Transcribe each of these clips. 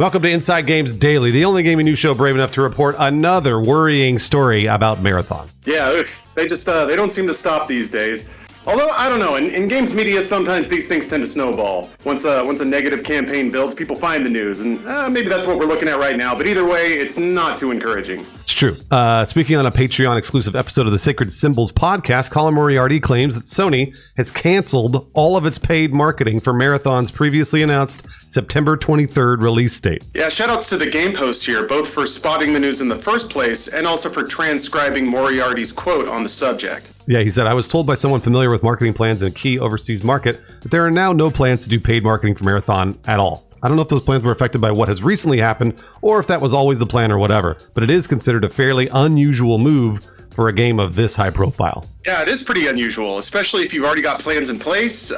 Welcome to Inside Games Daily, the only gaming news show brave enough to report another worrying story about Marathon. Yeah, they don't seem to stop these days. Although, I don't know, in games media, sometimes these things tend to snowball. Once a negative campaign builds, people find the news, and maybe that's what we're looking at right now. But either way, it's not too encouraging. It's true. Speaking on a Patreon-exclusive episode of the Sacred Symbols podcast, Colin Moriarty claims that Sony has canceled all of its paid marketing for Marathon's previously announced September 23rd release date. Yeah, shoutouts to the Game Post here, both for spotting the news in the first place and also for transcribing Moriarty's quote on the subject. Yeah, he said, I was told by someone familiar with marketing plans in a key overseas market that there are now no plans to do paid marketing for Marathon at all. I don't know if those plans were affected by what has recently happened or if that was always the plan or whatever, but it is considered a fairly unusual move for a game of this high profile. Yeah, it is pretty unusual, especially if you've already got plans in place.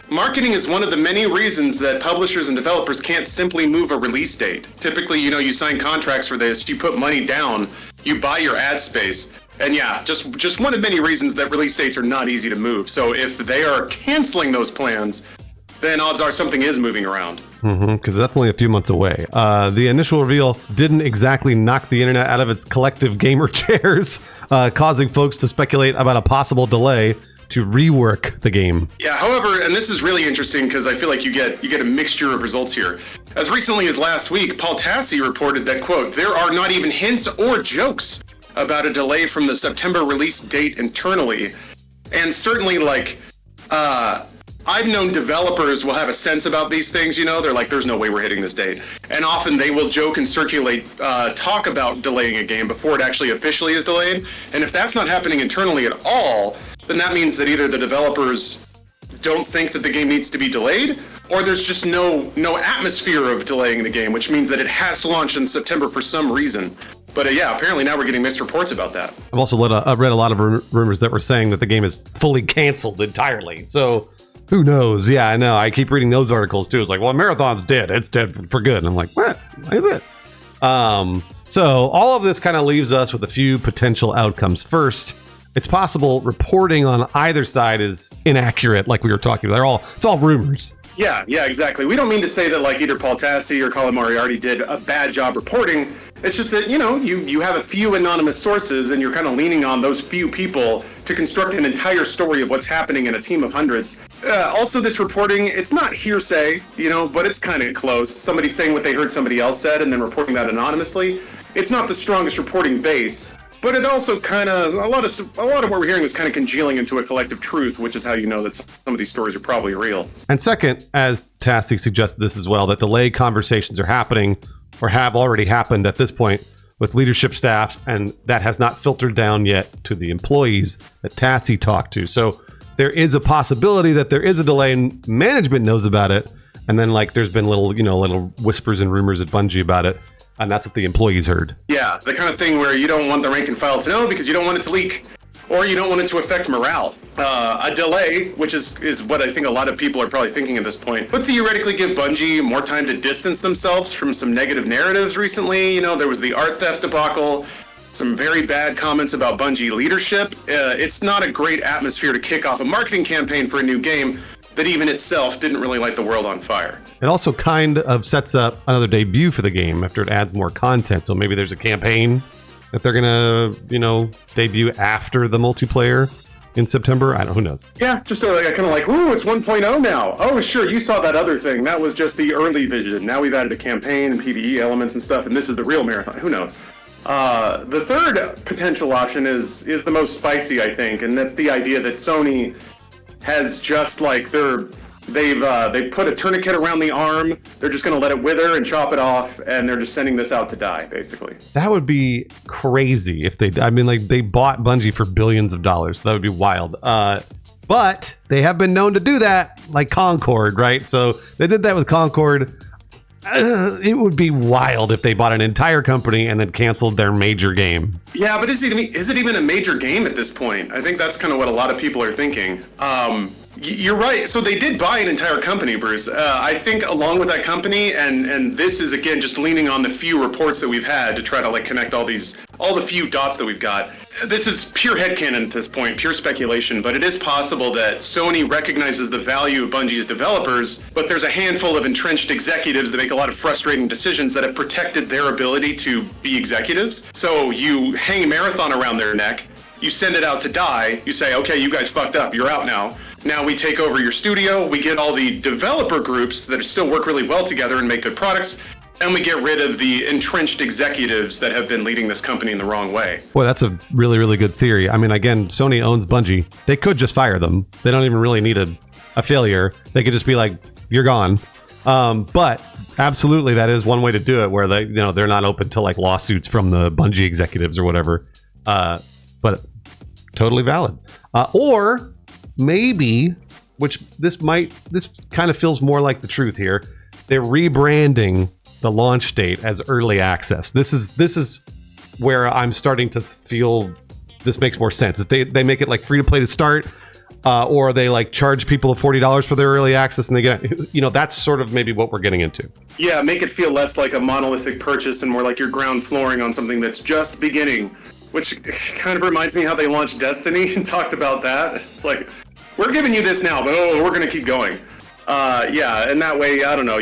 Marketing is one of the many reasons that publishers and developers can't simply move a release date. Typically, you sign contracts for this, you put money down, you buy your ad space. And yeah, just one of many reasons that release dates are not easy to move. So if they are canceling those plans, then odds are something is moving around. Because that's only a few months away. The initial reveal didn't exactly knock the internet out of its collective gamer chairs, causing folks to speculate about a possible delay to rework the game. Yeah, however, and this is really interesting because I feel like you get a mixture of results here. As recently as last week, Paul Tassi reported that, quote, there are not even hints or jokes about a delay from the September release date internally. And certainly, I've known developers will have a sense about these things, they're like, there's no way we're hitting this date. And often they will joke and circulate talk about delaying a game before it actually officially is delayed. And if that's not happening internally at all, then that means that either the developers don't think that the game needs to be delayed, or there's just no atmosphere of delaying the game, which means that it has to launch in September for some reason. But yeah, apparently now we're getting mixed reports about that. I've also read a lot of rumors that were saying that the game is fully canceled entirely. So who knows? Yeah, I know. I keep reading those articles too. It's like, well, Marathon's dead. It's dead for good. And I'm like, what? Is it? So all of this kind of leaves us with a few potential outcomes. First, it's possible reporting on either side is inaccurate, like we were talking about. It's all rumors. Yeah, exactly. We don't mean to say that either Paul Tassi or Colin Moriarty did a bad job reporting. It's just that, you have a few anonymous sources and you're kind of leaning on those few people to construct an entire story of what's happening in a team of hundreds. Also, this reporting, it's not hearsay, but it's kind of close. Somebody saying what they heard somebody else said and then reporting that anonymously. It's not the strongest reporting base. But it also kind of, a lot of what we're hearing is kind of congealing into a collective truth, which is how you know that some of these stories are probably real. And second, as Tassi suggested this as well, that delay conversations are happening or have already happened at this point with leadership staff, and that has not filtered down yet to the employees that Tassi talked to. So there is a possibility that there is a delay and management knows about it. And then there's been little whispers and rumors at Bungie about it. And that's what the employees heard. Yeah, the kind of thing where you don't want the rank and file to know because you don't want it to leak, or you don't want it to affect morale. A delay, which is what I think a lot of people are probably thinking at this point, would theoretically give Bungie more time to distance themselves from some negative narratives recently. There was the art theft debacle, some very bad comments about Bungie leadership. It's not a great atmosphere to kick off a marketing campaign for a new game that even itself didn't really light the world on fire. It also kind of sets up another debut for the game after it adds more content. So maybe there's a campaign that they're gonna, debut after the multiplayer in September. I don't know, who knows? Yeah, just kind of ooh, it's 1.0 now. Oh, sure, you saw that other thing. That was just the early vision. Now we've added a campaign and PvE elements and stuff, and this is the real Marathon. Who knows? The third potential option is the most spicy, I think, and that's the idea that Sony has just they've put a tourniquet around the arm. They're just going to let it wither and chop it off, and they're just sending this out to die, basically. That would be crazy if they bought Bungie for billions of dollars. So that would be wild. But they have been known to do that, like Concord, right? So they did that with Concord. It would be wild if they bought an entire company and then canceled their major game. Yeah, but is it even a major game at this point? I think that's kind of what a lot of people are thinking. You're right. So they did buy an entire company, Bruce. I think along with that company, and this is again just leaning on the few reports that we've had to try to like connect all the few dots that we've got. This is pure headcanon at this point, pure speculation, but it is possible that Sony recognizes the value of Bungie's developers, but there's a handful of entrenched executives that make a lot of frustrating decisions that have protected their ability to be executives. So you hang a Marathon around their neck, you send it out to die, you say, okay, you guys fucked up, you're out now. Now we take over your studio, we get all the developer groups that still work really well together and make good products, and we get rid of the entrenched executives that have been leading this company in the wrong way. Boy, that's a really, really good theory. I mean, again, Sony owns Bungie. They could just fire them. They don't even really need a failure. They could just be like, you're gone. But absolutely, that is one way to do it, where they're not open to like lawsuits from the Bungie executives or whatever. But totally valid. Or maybe, which this kind of feels more like the truth here, they're rebranding the launch date as early access. This is where I'm starting to feel this makes more sense. They make it like free to play to start, or they like charge people $40 for their early access, and they get, that's sort of maybe what we're getting into. Yeah, make it feel less like a monolithic purchase and more like you're ground flooring on something that's just beginning, which kind of reminds me how they launched Destiny and talked about that. It's like, we're giving you this now, but we're going to keep going. Yeah, and that way, I don't know,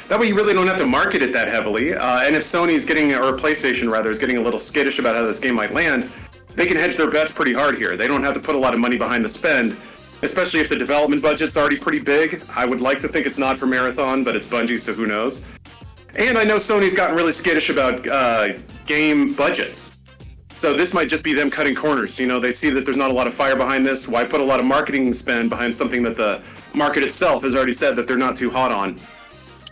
that way you really don't have to market it that heavily. And if Sony's getting, or PlayStation rather, is getting a little skittish about how this game might land, they can hedge their bets pretty hard here. They don't have to put a lot of money behind the spend, especially if the development budget's already pretty big. I would like to think it's not for Marathon, but it's Bungie, so who knows. And I know Sony's gotten really skittish about game budgets. So this might just be them cutting corners. They see that there's not a lot of fire behind this. Why put a lot of marketing spend behind something that the market itself has already said that they're not too hot on?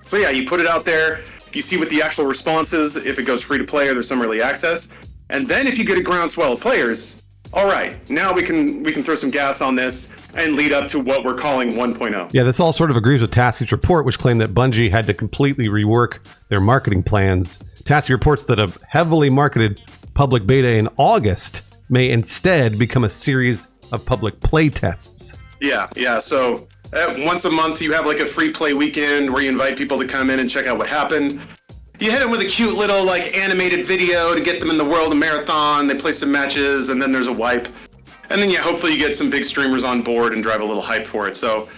So yeah, you put it out there, you see what the actual response is, if it goes free to play or there's some early access. And then if you get a groundswell of players, all right, now we can throw some gas on this and lead up to what we're calling 1.0. Yeah, this all sort of agrees with Tassie's report, which claimed that Bungie had to completely rework their marketing plans. Tassie reports that a heavily marketed public beta in August may instead become a series of public play tests. Yeah. So once a month, you have like a free play weekend where you invite people to come in and check out what happened. You hit them with a cute little like animated video to get them in the world of Marathon. They play some matches, and then there's a wipe. And then hopefully you get some big streamers on board and drive a little hype for it. So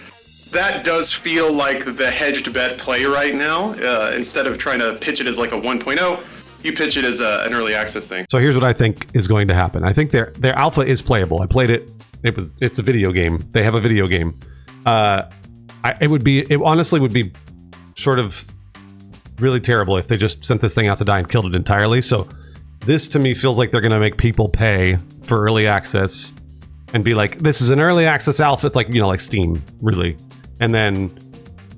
that does feel like the hedged bet play right now. Instead of trying to pitch it as like a 1.0, you pitch it as an early access thing. So here's what I think is going to happen. I think their alpha is playable. I played it. It's a video game. They have a video game. It honestly would be sort of really terrible if they just sent this thing out to die and killed it entirely. So this to me feels like they're going to make people pay for early access and be like, this is an early access alpha. It's like, like Steam, really. And then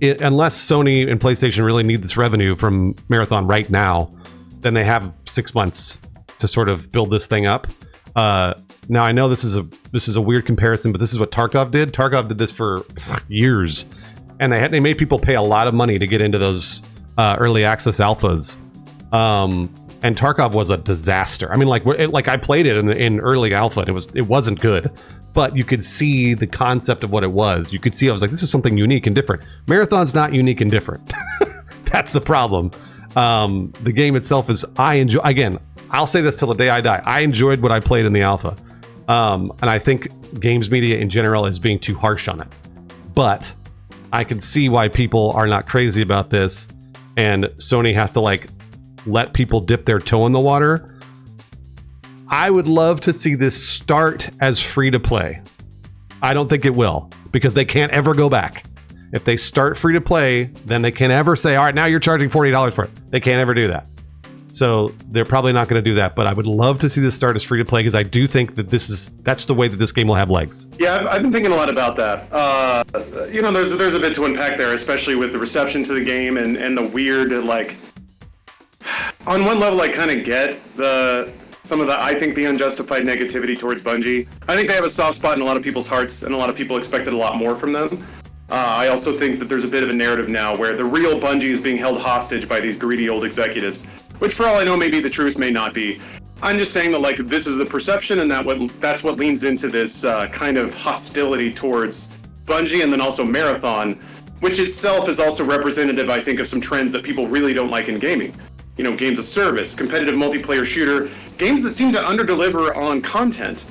unless Sony and PlayStation really need this revenue from Marathon right now, then they have 6 months to sort of build this thing up. Now I know this is a weird comparison, but this is what Tarkov did. Tarkov did this for years, and they made people pay a lot of money to get into those early access alphas. And Tarkov was a disaster. I mean, like I played it in early alpha, and it wasn't good, but you could see the concept of what it was. You could see I was like, this is something unique and different. Marathon's not unique and different. That's the problem. The game itself is, again, I'll say this till the day I die, I enjoyed what I played in the alpha. And I think games media in general is being too harsh on it. But I can see why people are not crazy about this, and Sony has to let people dip their toe in the water. I would love to see this start as free to play. I don't think it will, because they can't ever go back. If they start free to play, then they can't ever say, all right, now you're charging $40 for it. They can't ever do that. So they're probably not going to do that, but I would love to see this start as free to play, because I do think that that's the way that this game will have legs. Yeah, I've been thinking a lot about that. There's a bit to unpack there, especially with the reception to the game and the weird, on one level, I kind of get some of the unjustified negativity towards Bungie. I think they have a soft spot in a lot of people's hearts, and a lot of people expected a lot more from them. I also think that there's a bit of a narrative now where the real Bungie is being held hostage by these greedy old executives, which for all I know may be the truth, may not be. I'm just saying that this is the perception, and that's what leans into this kind of hostility towards Bungie and then also Marathon, which itself is also representative, I think, of some trends that people really don't like in gaming. You know, games of service, competitive multiplayer shooter, games that seem to underdeliver on content.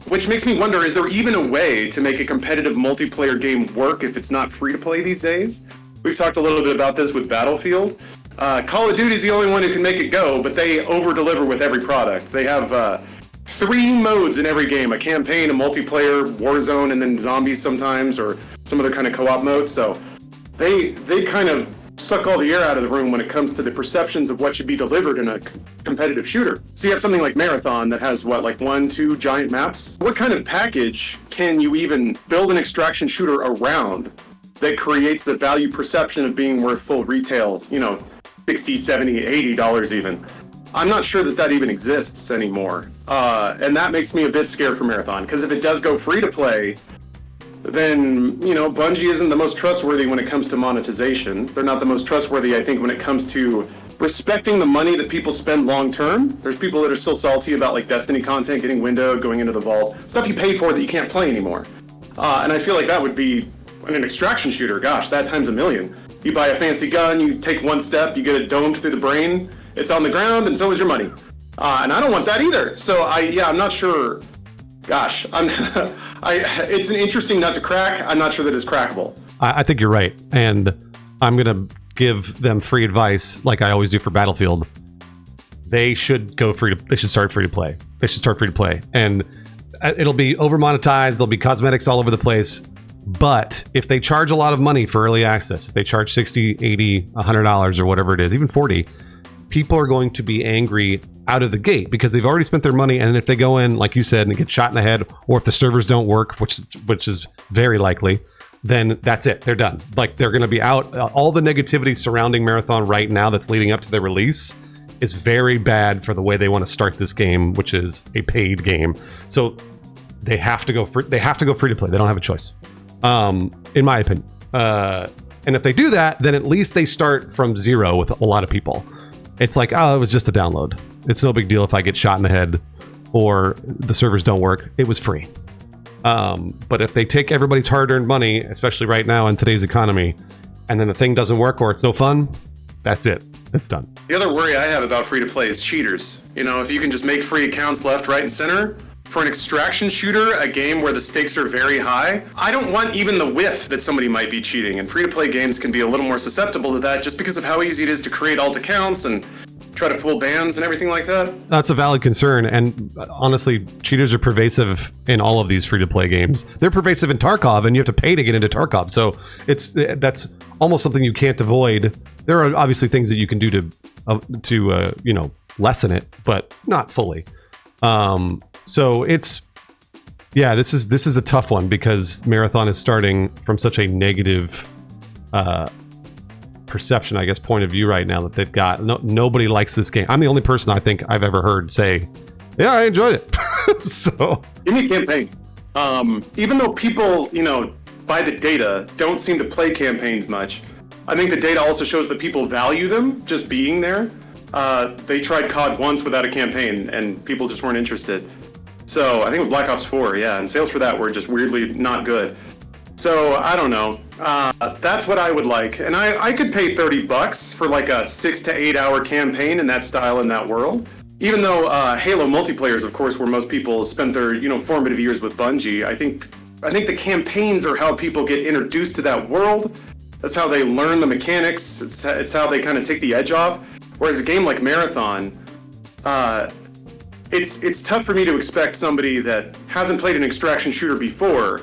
Which makes me wonder, is there even a way to make a competitive multiplayer game work if it's not free to play these days? We've talked a little bit about this with Battlefield. Call of Duty is the only one who can make it go, but they over-deliver with every product. They have 3 modes in every game, a campaign, a multiplayer, Warzone, and then zombies sometimes, or some other kind of co-op mode. So they kind of suck all the air out of the room when it comes to the perceptions of what should be delivered in a competitive shooter. So you have something like Marathon that has, 1, 2 giant maps? What kind of package can you even build an extraction shooter around that creates the value perception of being worth full retail, $60, $70, $80 even? I'm not sure that even exists anymore. And that makes me a bit scared for Marathon, because if it does go free to play, then, Bungie isn't the most trustworthy when it comes to monetization. They're not the most trustworthy, I think, when it comes to respecting the money that people spend long term. There's people that are still salty about like Destiny content, getting windowed, going into the vault, stuff you paid for that you can't play anymore. And I feel like that would be in an extraction shooter. Gosh, that times a million. You buy a fancy gun, you take one step, you get it domed through the brain, it's on the ground, and so is your money. And I don't want that either. So I'm not sure. Gosh, it's an interesting nut to crack. I'm not sure that it's crackable. I think you're right. And I'm going to give them free advice like I always do for Battlefield. They should start free to play. They should start free to play. And it'll be over monetized. There'll be cosmetics all over the place. But if they charge a lot of money for early access, if they charge $60, $80, $100 or whatever it is, even $40, people are going to be angry out of the gate because they've already spent their money. And if they go in, like you said, and get shot in the head, or if the servers don't work, which is very likely, then that's it. They're done. Like, they're going to be out. All the negativity surrounding Marathon right now that's leading up to their release is very bad for the way they want to start this game, which is a paid game. So they have to go free. They have to go free to play. They don't have a choice, in my opinion. And if they do that, then at least they start from zero with a lot of people. It's like, oh, it was just a download. It's no big deal if I get shot in the head or the servers don't work. It was free. But if they take everybody's hard-earned money, especially right now in today's economy, and then the thing doesn't work or it's no fun, that's it. It's done. The other worry I have about free-to-play is cheaters. If you can just make free accounts left, right, and center, for an extraction shooter, a game where the stakes are very high, I don't want even the whiff that somebody might be cheating. And free-to-play games can be a little more susceptible to that just because of how easy it is to create alt accounts and try to fool bans and everything like that. That's a valid concern. And honestly, cheaters are pervasive in all of these free-to-play games. They're pervasive in Tarkov, and you have to pay to get into Tarkov. So that's almost something you can't avoid. There are obviously things that you can do to lessen it, but not fully. So this is a tough one because Marathon is starting from such a negative perception, I guess, point of view right now that they've got. Nobody likes this game. I'm the only person I think I've ever heard say, yeah, I enjoyed it. So give me a campaign. Even though people, by the data, don't seem to play campaigns much, I think the data also shows that people value them just being there. They tried COD once without a campaign and people just weren't interested. So I think with Black Ops 4, and sales for that were just weirdly not good. So I don't know. That's what I would like. And I could pay $30 for like a 6 to 8 hour campaign in that style, in that world. Even though Halo multiplayer is, of course, where most people spent their formative years with Bungie, I think the campaigns are how people get introduced to that world. That's how they learn the mechanics. It's how they kind of take the edge off. Whereas a game like Marathon, it's tough for me to expect somebody that hasn't played an extraction shooter before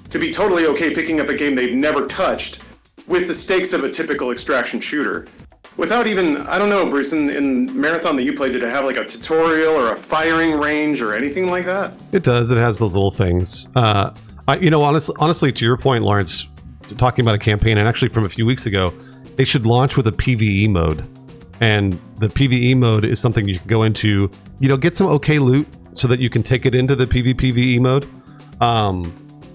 to be totally okay picking up a game they've never touched with the stakes of a typical extraction shooter. Without even, I don't know, Bruce, in Marathon that you played, did it have like a tutorial or a firing range or anything like that? It does. It has those little things. Honestly, to your point, Lawrence, talking about a campaign, and actually from a few weeks ago, they should launch with a PvE mode. And the PvE mode is something you can go into, get some okay loot so that you can take it into the PvE mode.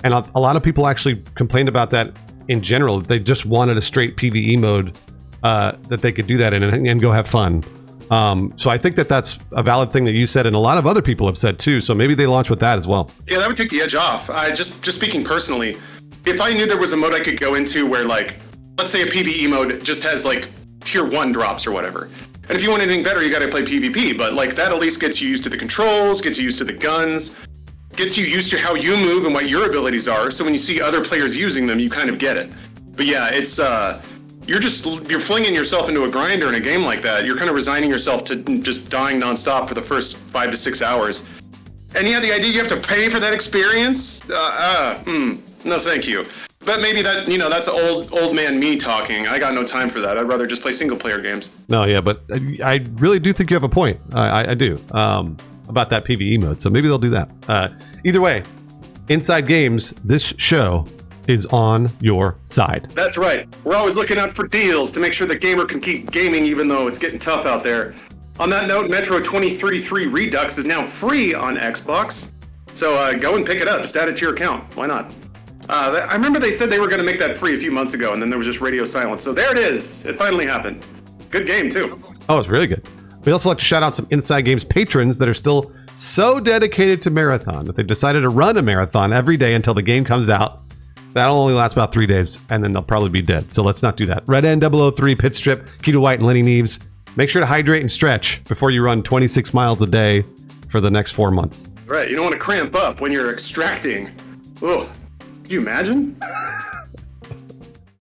And a lot of people actually complained about that in general. They just wanted a straight PvE mode that they could do that in and go have fun. So I think that's a valid thing that you said, and a lot of other people have said too. So maybe they launch with that as well. Yeah, that would take the edge off. Just speaking personally, if I knew there was a mode I could go into where, like, let's say a PvE mode just has like tier 1 drops or whatever. And if you want anything better, you got to play PvP. But like that at least gets you used to the controls, gets you used to the guns, gets you used to how you move and what your abilities are. So when you see other players using them, you kind of get it. But yeah, it's you're flinging yourself into a grinder in a game like that. You're kind of resigning yourself to just dying nonstop for the first 5 to 6 hours. And yeah, the idea you have to pay for that experience? No, thank you. But maybe that, that's old man me talking. I got no time for that. I'd rather just play single player games. No, yeah, but I really do think you have a point. I do about that PvE mode. So maybe they'll do that. Either way, Inside Games, this show is on your side. That's right. We're always looking out for deals to make sure the gamer can keep gaming even though it's getting tough out there. On that note, Metro 2033 Redux is now free on Xbox. So go and pick it up. Just add it to your account. Why not? I remember they said they were going to make that free a few months ago, and then there was just radio silence. So there it is. It finally happened. Good game, too. Oh, it's really good. We also like to shout out some Inside Games patrons that are still so dedicated to Marathon that they decided to run a marathon every day until the game comes out. That'll only last about 3 days, and then they'll probably be dead. So let's not do that. Red N 003, Pitstrip, Keto White, and Lenny Neves. Make sure to hydrate and stretch before you run 26 miles a day for the next 4 months. Right. You don't want to cramp up when you're extracting. Oh. Could you imagine?